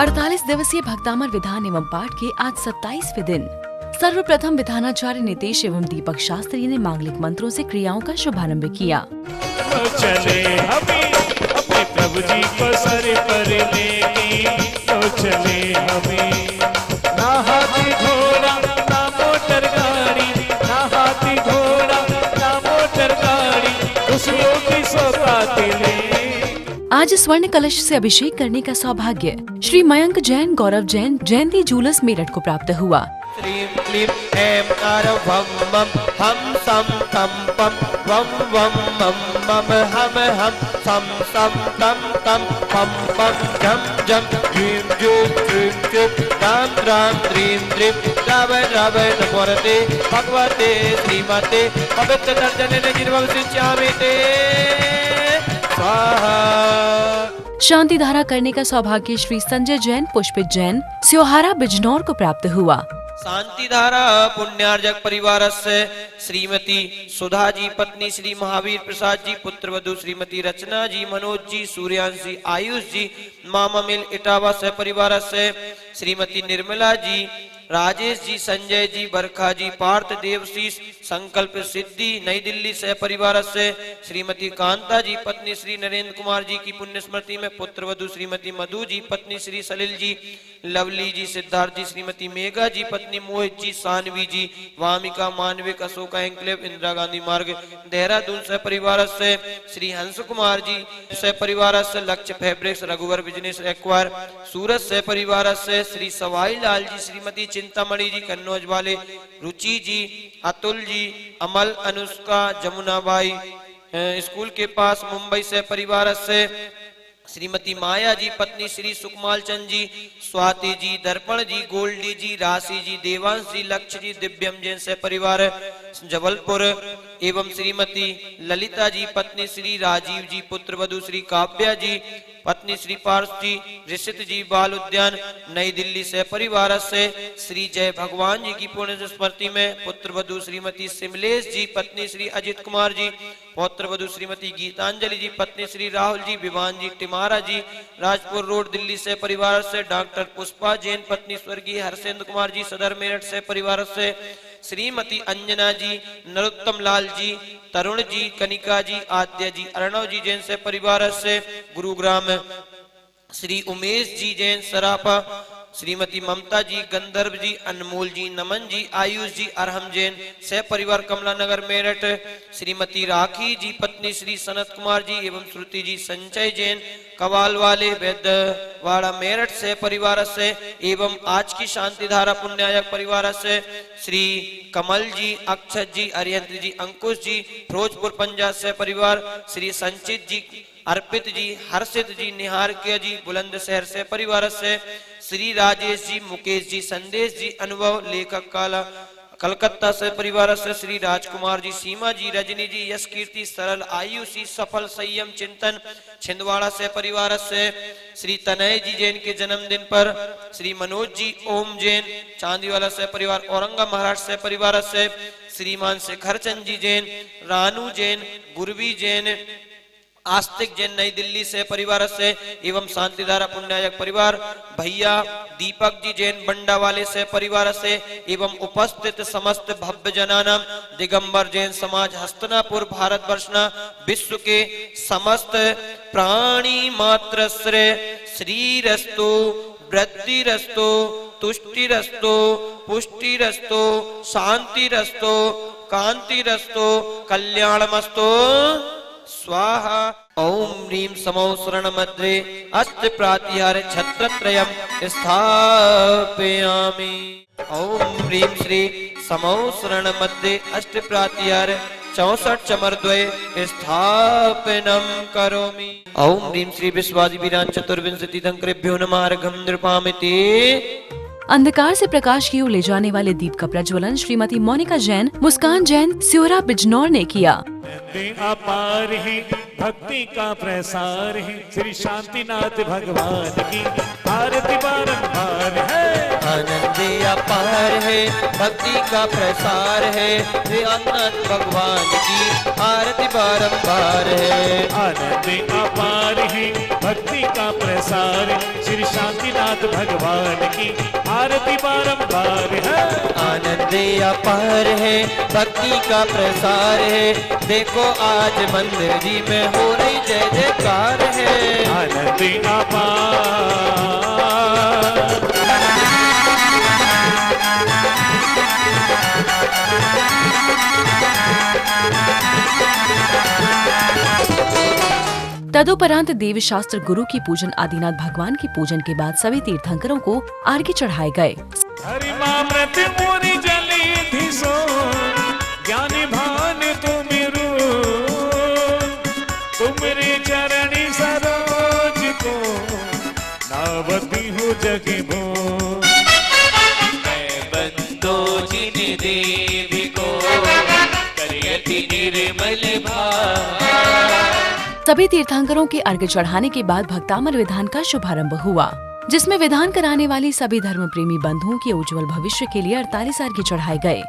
48 दिवसीय भक्तामर विधान एवं पाठ के आज 27वें दिन सर्वप्रथम विधानाचार्य नितेश एवं दीपक शास्त्री ने मांगलिक मंत्रों से क्रियाओं का शुभारंभ किया। तो चले हमें अपने प्रभु जी को सर पर लेके, तो चले हमें ना हाथी घोड़ा ना मोटर गाड़ी, ना हाथी घोड़ा ना मोटर गाड़ी, खुशियों की सौगात ले। आज स्वर्ण कलश से अभिषेक करने का सौभाग्य श्री मयंक जैन, गौरव जैन, जयंती जूलर्स मेरठ को प्राप्त हुआ। श्रीं क्लीं ऐं कार वम मम हम सम तम पम वम वम मम मम हम सम सम तम तम पम पम जम जम ह्रीं जूं ह्रीं जूं राम राम द्रीं द्रीं रावण रावण नमोरते भगवते श्रीमते पवित्र दर्शनेन गिरवं सिंचामि ते स्वाहा। शांति धारा करने का सौभाग्य श्री संजय जैन, पुष्पित जैन, स्योहारा बिजनौर को प्राप्त हुआ। शांति धारा पुण्यार्जक परिवार से श्रीमती सुधा जी, पत्नी श्री महावीर प्रसाद जी, पुत्र वधु श्रीमती रचना जी, मनोज जी, सूर्यांश जी, आयुष जी, मामा मिल इटावा से परिवार से श्रीमती निर्मला जी, राजेश जी, संजय जी, बरखा जी, पार्थ देवशीष, संकल्प सिद्धि नई दिल्ली से परिवार से श्रीमती कांता जी, पत्नी श्री नरेंद्र कुमार जी की पुण्य स्मृति में पुत्र वधु श्रीमती मधु जी, पत्नी श्री सलिल जी, लवली जी, सिद्धार्थ जी, श्रीमती मेघा जी, पत्नी मोहित जी, सानवी जी, वामिका, मानविक, अशोका एंक्लेव, इंदिरा गांधी मार्ग देहरादून से परिवार से श्री हंस कुमार जी से परिवार से लक्ष्य फैब्रिक्स, रघुवर बिजनेस एक्वायर, सूरत से परिवार से श्री सवाई लाल जी, श्रीमती चिंतामणि जी, कन्नौज वाले रुचि जी, अतुल जी, अमल, अनुष्का, जमुना बाई स्कूल के पास मुंबई से परिवार से श्रीमती माया जी, पत्नी श्री सुकमाल चंद जी, स्वाति जी, दर्पण जी, गोल्डी जी, राशि जी, देवांश जी, लक्ष्य जी, दिव्यम जैन से परिवार जबलपुर एवं श्रीमती ललिता जी, पत्नी श्री राजीव जी, पुत्र वधु श्री काव्या जी, पत्नी श्री पार्थ जी, ऋषित जी, बाल उद्यान नई दिल्ली से परिवार से श्री जय भगवान जी की पुण्य स्मृति में पुत्र वधु श्रीमती सिमलेश जी, पत्नी श्री अजित कुमार जी, पौत्र वधु श्रीमती गीतांजलि जी, पत्नी श्री राहुल जी, विवान जी, टिमारा जी, राजपुर रोड दिल्ली से परिवार से डॉक्टर पुष्पा जैन, पत्नी स्वर्गीय हरसेंद्र कुमार जी, सदर मेरठ से परिवार से श्रीमती अंजना जी, नरोत्तम लाल जी, तरुण जी, कनिका जी, आद्य जी, अर्णव जी जैन से परिवार से गुरुग्राम श्री उमेश जी जैन सरापा, श्रीमती ममता जी, गंधर्व जी, अनमोल जी, नमन जी, आयुष जी, अरहम जैन से परिवार कमला नगर मेरठ, श्रीमती राखी जी, पत्नी श्री सनत कुमार जी एवं श्रुति जी, संचय जैन कवाल वाले वैद्यवाड़ा मेरठ से परिवार से एवं आज की शांति धारा पुण्यायक परिवार से श्री कमल जी, अक्षत जी, अरिहंत जी, अंकुश जी, फिरोजपुर पंजाब से परिवार श्री संचित जी, अर्पित जी, हर्षित जी, निहारकिया जी, बुलंदशहर से परिवार से श्री राजेश जी, मुकेश जी, संदेश जी, अनुभव लेखक काला कलकत्ता से परिवार से श्री राजकुमार जी, सीमा जी, रजनी जी, यश कीर्ति, सरल, आयुषी, सफल, संयम, चिंतन छिंदवाड़ा से परिवार से श्री तनय जी जैन के जन्मदिन पर श्री मनोज जी, ओम जैन चांदीवाला से परिवार, औरंगा महाराष्ट्र से परिवार से श्रीमान शेखर चंद जी जैन, रानू जैन, गुरवी जैन, आस्तिक जैन नई दिल्ली से परिवार से एवं शांतिधारा पुण्यायक परिवार भैया दीपक जी जैन बंडा वाले से परिवार से एवं उपस्थित समस्त भव्य जनानाम दिगंबर जैन समाज हस्तनापुर भारत वर्षना विश्व के समस्त प्राणी मात्र श्रीरस्तु वृद्धिरस्तु तुष्टिरस्तु पुष्टिरस्तु शांतिरस्तु कांतिरस्तु कल्याणमस्तु स्वाहा। ओम ह्रीं समौ शरण मध्ये अस्त प्रातिहार छत्रत्रयम् स्थापयामि। ओम ह्रीं श्री समौ शरण मध्ये अष्ट प्रातिहार 64 चमरद्वये स्थापनम करोमि। ओम ह्रीं श्री विश्वादि वीरान चतुर्विंशति दंकरेभ्यो नमः अर्घं नृपामिति। अंधकार से प्रकाश की ओर ले जाने वाले दीप का प्रज्वलन श्रीमती मोनिका जैन, मुस्कान जैन, स्योरा बिजनौर ने किया। अपार है भक्ति का प्रसार है, श्री शांतिनाथ भगवान की आरती बारंबार है। आनंद अपार है भक्ति का प्रसार है, श्री अनंत भगवान की आरती बारंबार है। आनंद अपार है भक्ति का प्रसार, श्री शांतिनाथ भगवान की आरती बारंबार है। आनंद अपार है, भक्ति का प्रसार है, देखो आज मंदिर जी में हो रही जय जयकार है। आनंद अपार। तदुपरांत देव शास्त्र गुरु की पूजन आदिनाथ भगवान की पूजन के बाद सभी तीर्थंकरों को अर्घ्य चढ़ाए गए। हरिमामृत मुनि जली धिसो, ज्ञानी भान तुमिरू, तुमरे चरणी सरोज को, नावती हूँ जगी भो। मैं बंदो जिन देवी को, करियति निर्मल भाव। सभी तीर्थंकरों के अर्घ्य चढ़ाने के बाद भक्तामर विधान का शुभारंभ हुआ, जिसमें विधान कराने वाले सभी धर्म प्रेमी बंधुओं के उज्जवल भविष्य के लिए 48 अर्घ्य चढ़ाए गए।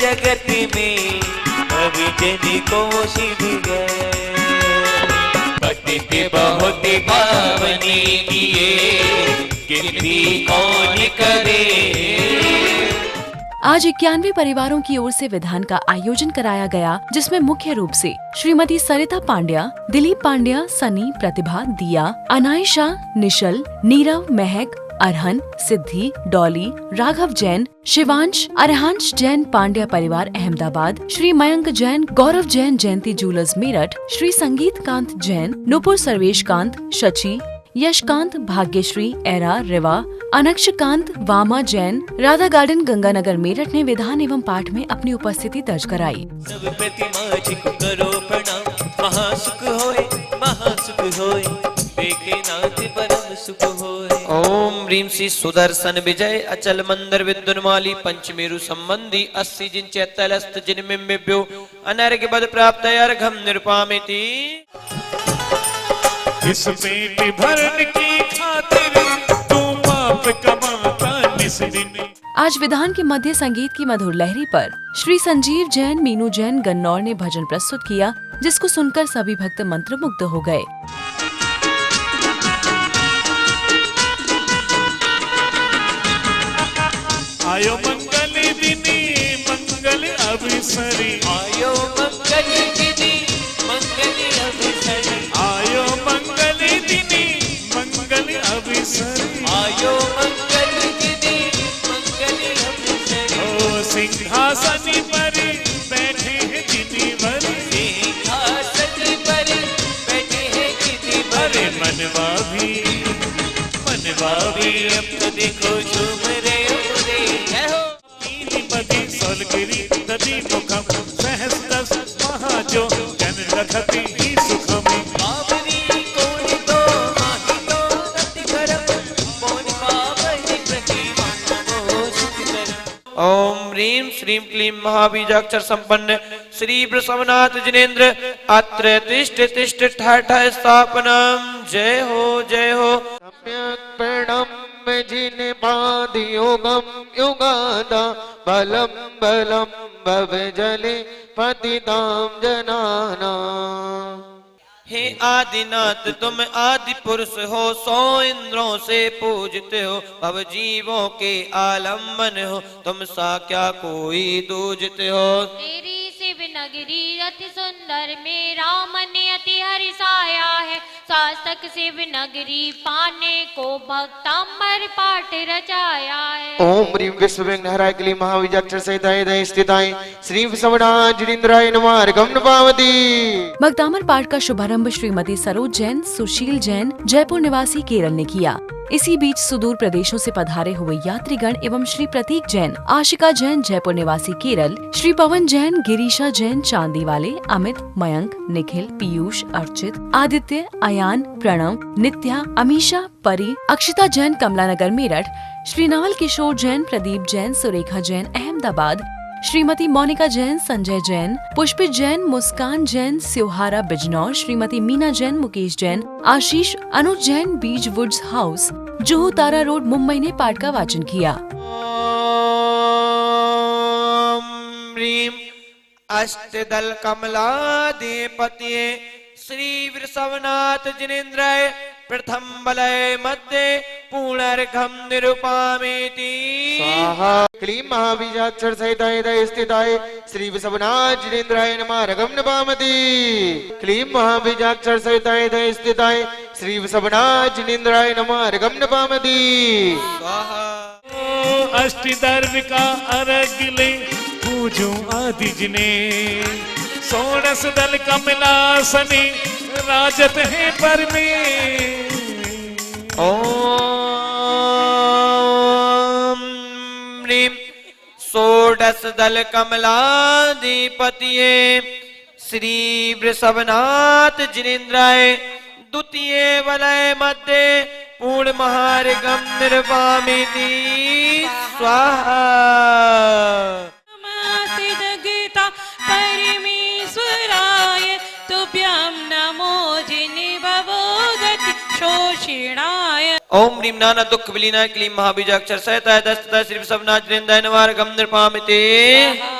जगत में अभिजन को सिद्ध गए, पतित बहुत पावनी किए, गिनती कौन करे। आज 91 परिवारों की ओर से विधान का आयोजन कराया गया, जिसमें मुख्य रूप से श्रीमती सरिता पांड्या, दिलीप पांड्या, सनी, प्रतिभा, दिया, अनायशा, निशल, नीरव, महक, अरहन, सिद्धि, डॉली, राघव जैन, शिवांश, अरहांश जैन पांड्या परिवार अहमदाबाद, श्री मयंक जैन, गौरव जैन, जयंती ज्वेलर्स मेरठ, श्री संगीत कांत जैन, नुपुर सर्वेश कांत, शची, यशकांत, भाग्यश्री, एरा, रिवा, अनक्षकांत, वामा जैन, राधा गार्डन, गंगानगर मेरठ ने विधान एवं पाठ में अपनी उपस्थिति दर्ज कराई। सब प्रतिमा जी को करो प्रणाम, महासुख होए, देखे नाथ परम सुख होए। ओम ह्रीं श्री सुदर्शन विजय अचल मंदिर विद्युन्माली पंचमेरु संबंधी 80 जिन चैतलस्त जिनमेभ्यो अनर्घ्य बद प्राप्त अर्घम निरुपामिति। इस पेट भरन की खातिर तू पाप कमाता निस दिन। आज विधान के मध्य संगीत की मधुर लहरी पर श्री संजीव जैन, मीनू जैन, गन्नौर ने भजन प्रस्तुत किया, जिसको सुनकर सभी भक्त मंत्रमुग्ध हो गए। आयो मंगल दिनी मंगल अभिसरी, आयो मंगल दिनी मंगल अभिसरी, आयो मंगल दिनी मंगल अभिसरी, आयो मंगल दिनी मंगल अभिसरी। ओ सिंहासन पर बैठे हैं जिनी भरी, सिंहासन पर बैठे हैं जिनी भरी। अरे मनवा भी अब तो देखो झूम रे रे। तीन पदी सोलगिरी नदी मुखम सहस्रस महाजो जन रखती ही सुखमी। बाबरी कोण तो माही तो रति करम, मोन पावनि प्रतिमा सुख करम। ओम ह्रीं श्रीं क्लीं महाबीजाक्षर संपन्न श्री वृषभनाथ जिनेन्द्र अत्र तिष्ठ तिष्ठ ठाठ स्थापनम। जय हो जय हो। प्रणम जिन पाद योगम युगादा, बलम बलम भव जले पतिताम जनाना। हे आदिनाथ तुम आदि पुरुष हो, 100 इंद्रों से पूजते हो, भव जीवों के आलम्बन हो, तुम सा क्या कोई दूजते हो। तेरी शिव नगरी अति सुंदर, मेरा मन अति हर्षाया है, शासक शिव नगरी पाने को भक्तांबर पाठ रचाया है। ओम ह्रीं विश्वविघ्नहराय क्लीं महाबीजाक्षर सहिताय दय स्थिताय श्री वृषभनाथ जिनेन्द्राय नमः। अर्घम नपावती। भक्तामर पाठ का शुभारंभ श्रीमती सरोज जैन, सुशील जैन, जयपुर निवासी केरल ने किया। इसी बीच सुदूर प्रदेशों से पधारे हुए यात्रीगण एवं श्री प्रतीक जैन, आशिका जैन, जयपुर निवासी केरल, श्री पवन जैन, गिरीशा जैन, चांदी वाले, अमित, मयंक, निखिल, पीयूष, अर्चित, आदित्य, अयान, प्रणव, नित्या, अमीशा, परी, अक्षिता जैन, कमलानगर मेरठ, श्री नवल किशोर जैन, प्रदीप जैन, सुरेखा जैन, अहमदाबाद, श्रीमती मोनिका जैन, संजय जैन, पुष्पित जैन, मुस्कान जैन, स्योहारा बिजनौर, श्रीमती मीना जैन, मुकेश जैन, आशीष, अनुज जैन, बीज वुड्स हाउस, जुहू तारा रोड, मुंबई ने पाठ का वाचन किया। ह्रीं अष्टदल कमलाधिपतये श्री वृषभनाथ जिनेन्द्राय प्रथम वलय मध्ये पुनर्घम निरुपामेति स्वाहा क्लीं महाबीजाक्षर सहिताय हृदय स्थिताय श्री विषवनाथ जिनेन्द्राय नमः रगम नपामति क्लीं महाबीजाक्षर सहिताय हृदय स्थिताय श्री विषवनाथ जिनेन्द्राय नमः रगम नपामति स्वाहा अष्टदर्भ का अर्घ्य ले पूजो आदि जिने षोडश दल कमलासने राजत है पर में ओम ह्रीं षोडश दल कमलाधिपतिये श्री वृषभनाथ जिनेन्द्राय द्वितीय वलय मध्ये पूर्ण महार्घम निर्वामिति स्वाहा गीता परमेश्वराय तुभ्यं नमो जिनिभवो गति शोषिणाय ओम ह्रीं नाना दुख विलीनाय क्लीं महाबीजाक्षर सहिताय दस्तताय श्री विषभनाथ जिनेन्द्राय नमः रगम निर्पामिते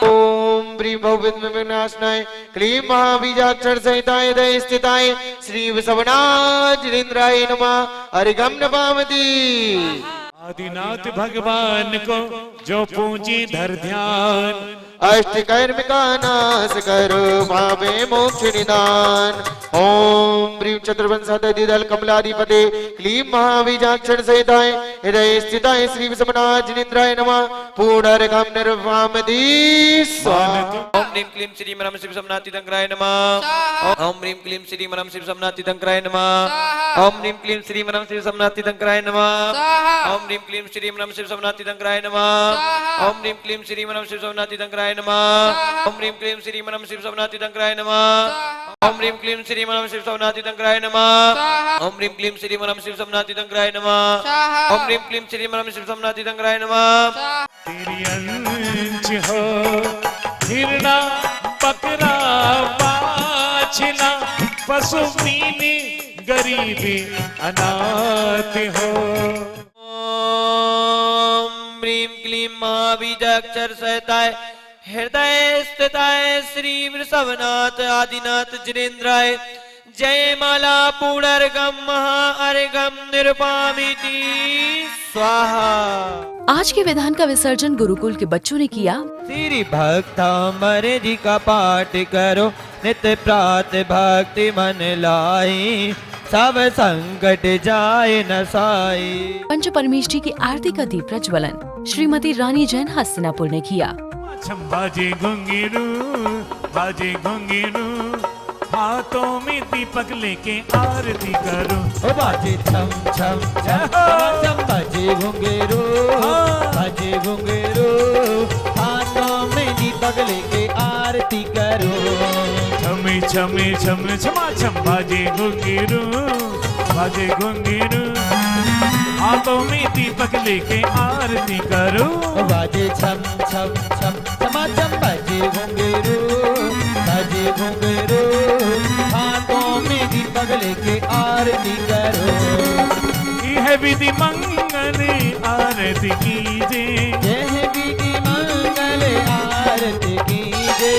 ओम ह्रीं भवविघ्नविनाशनाय क्लीं महाबीजाक्षर सहिताय हृदय स्थिताय श्री विषवनाथ जिनेन्द्राय नमः अरिगम नपामति आदिनाथ भगवान को जो पूंजी धर ध्यान अष्ट कर्म का नाश करो भावे मोक्ष निदान ओम ह्रीं चतुर्वंशादल कमलाधिपते क्लीं महाबीजाक्षर सहिताय हृदय स्थिताय श्री विषमनाथ जिनेन्द्राय नमः पूर्णर्घम निर्वामति स्वाहा ओम ह्रीं क्लीं श्री मनम शिव समनातितंकराय नमः ओम ह्रीं क्लीं श्री मनम शिव समनातितंकराय नमः ओम ह्रीं क्लीं श्री मनम शिव समनातितंकराय नमः ओम ह्रीं क्लीं श्री मनम शिव समनातितंकराय नमः ओम ह्रीं क्लीं श्री मनम शिव समनातितंकराय नमः ओम ह्रीं क्लीं श्री मनम शिव समनातितंकराय नमः ओम ह्रीं क्लीं श्री मनम शिव समनातितंकराय नमः ओम ह्रीं क्लीं श्री मनम शिव समनातितंकराय नमः ओम ह्रीं क्लीं श्री मनम शिव समनातितंकराय नमः तेरी अंश हो हिरना बकरा बाछला पशु पीने गरीबी अनाथ हो ओम ह्रीं क्लीं महाबीजाक्षर सहिताय हृदय स्थिताय श्री वृषभनाथ आदिनाथ जिनेन्द्राय जय माला पूर्णर्घम महाअर्घम निरुपामिति स्वाहा। आज के विधान का विसर्जन गुरुकुल के बच्चों ने किया। श्री भक्तामर जी का पाठ करो नित्य प्रात भक्ति मन लाई सब संकट जाए नसाई। पंच परमेश जी की आरती का दीप प्रज्वलन श्रीमती रानी जैन हस्तिनापुर ने किया। बाजे घुंघरू हाथों में दीपक लेके आरती करो बाजे छम छम छम बाजे घुंघरू हाथों में दीपक लेके आरती करो छमे छमे छम छमा छम बाजे घुंघरू हाथों में दीपक लेके आरती करो बाजे छम छम छम छमा छम बाजे घुंघरू हाथों में दीपक लेके आरती करो यह विधि मंगल आरती कीजे यह विधि मंगल आरती कीजे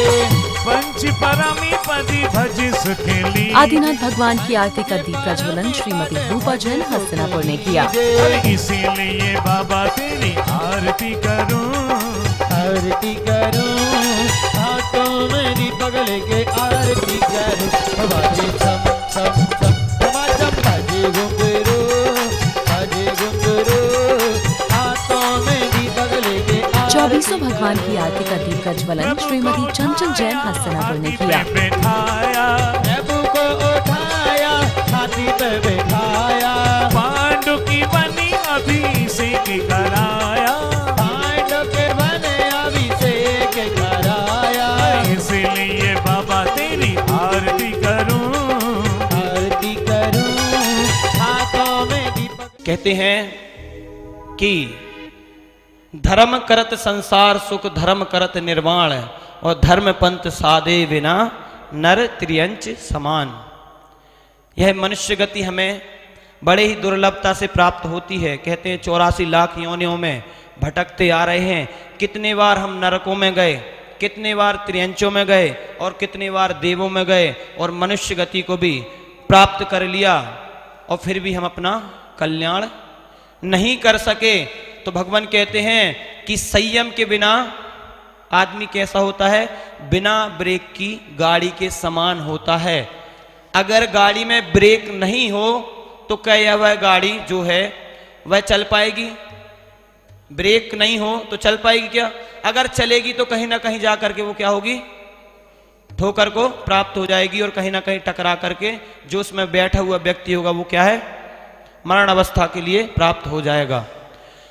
पंच परमी पति भज सुखेली। आदिनाथ भगवान की आरती का दीप प्रज्वलन श्रीमती रूपा जैन हस्तिनापुर ने किया। इसीलिए बाबा तेरी आरती करूं हाथों में दीपक लेके आरती करूं बाजे छम छम छम छमा छम बाजे घुंघरू हाथों में दीपक लेके 2400 भगवान की आरती का दीप प्रज्वलन श्रीमती चंचल जैन हस्तिनापुर ने किया। बैठाया प्रभु को उठाया हाथी पे बैठाया पांडु की बनी अभिषेक कराया पांडव के बने अभिषेक कराया इसलिए बाबा तेरी आरती करूं हाथों में दीपक। कहते हैं कि धर्म करत संसार सुख धर्म करत निर्वाण और धर्म पंथ साधे बिना नर त्रियंच समान। यह मनुष्य गति हमें बड़े ही दुर्लभता से प्राप्त होती है। कहते हैं 84 लाख योनियों में भटकते आ रहे हैं। कितने बार हम नरकों में गए, कितने बार त्रियंचों में गए और कितने बार देवों में गए और मनुष्य गति को भी प्राप्त कर लिया। और फिर भी हम अपना कल्याण नहीं कर सके। तो भगवान कहते हैं कि संयम के बिना आदमी कैसा होता है, बिना ब्रेक की गाड़ी के समान होता है। अगर गाड़ी में ब्रेक नहीं हो तो क्या वह गाड़ी जो है वह चल पाएगी? ब्रेक नहीं हो तो चल पाएगी क्या? अगर चलेगी तो कहीं ना कहीं जा करके वो क्या होगी, ठोकर को प्राप्त हो जाएगी और कहीं ना कहीं टकरा करके जो उसमें बैठा हुआ व्यक्ति होगा वो क्या है, मरण अवस्था के लिए प्राप्त हो जाएगा।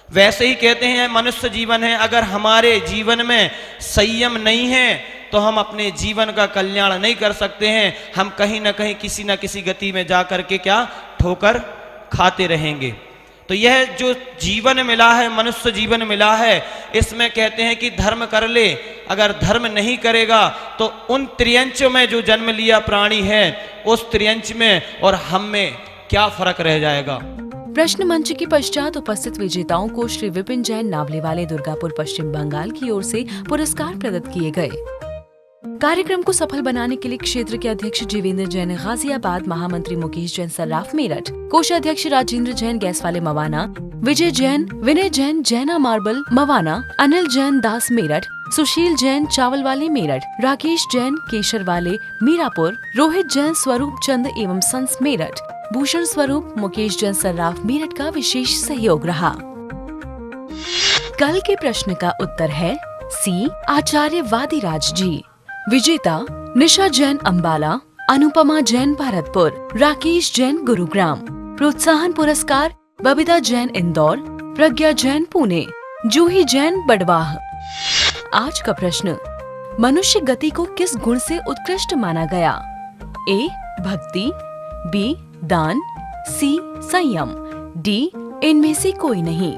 वैसे ही कहते हैं मनुष्य जीवन है, अगर हमारे जीवन में संयम नहीं है तो हम अपने जीवन का कल्याण नहीं कर सकते हैं। हम कहीं ना कहीं किसी ना किसी गति में जा करके क्या ठोकर खाते रहेंगे। तो यह जो जीवन मिला है, मनुष्य जीवन मिला है, इसमें कहते हैं कि धर्म कर ले। अगर धर्म नहीं करेगा तो उन त्रियंच में जो जन्म लिया प्राणी है उस त्रियंच में और हम में क्या फर्क रह जाएगा। प्रश्न मंच के पश्चात उपस्थित विजेताओं को श्री विपिन जैन नावलेवाले दुर्गापुर पश्चिम बंगाल की ओर से पुरस्कार प्रदत्त किए गए। कार्यक्रम को सफल बनाने के लिए क्षेत्र के अध्यक्ष जीवेंद्र जैन गाजियाबाद, महामंत्री मुकेश जैन सर्राफ मेरठ, कोषाध्यक्ष राजेंद्र जैन गैस वाले मवाना, विजय जैन, विनय जैन जैना मार्बल मवाना, अनिल जैन दास मेरठ, सुशील जैन चावल वाले मेरठ, राकेश जैन केशर वाले मीरापुर, रोहित जैन स्वरूप चंद एवं सन्स मेरठ, भूषण स्वरूप मुकेश जैन सर्राफ मेरठ का विशेष सहयोग रहा। कल के प्रश्न का उत्तर है सी आचार्य वादिराज जी। विजेता निशा जैन अंबाला, अनुपमा जैन भरतपुर, राकेश जैन गुरुग्राम। प्रोत्साहन पुरस्कार बबीता जैन इंदौर, प्रज्ञा जैन पुणे, जूही जैन बड़वाह। आज का प्रश्न, मनुष्य गति को किस गुण से उत्कृष्ट माना गया? ए भक्ति, बी दान, सी संयम, डी इनमें से कोई नहीं।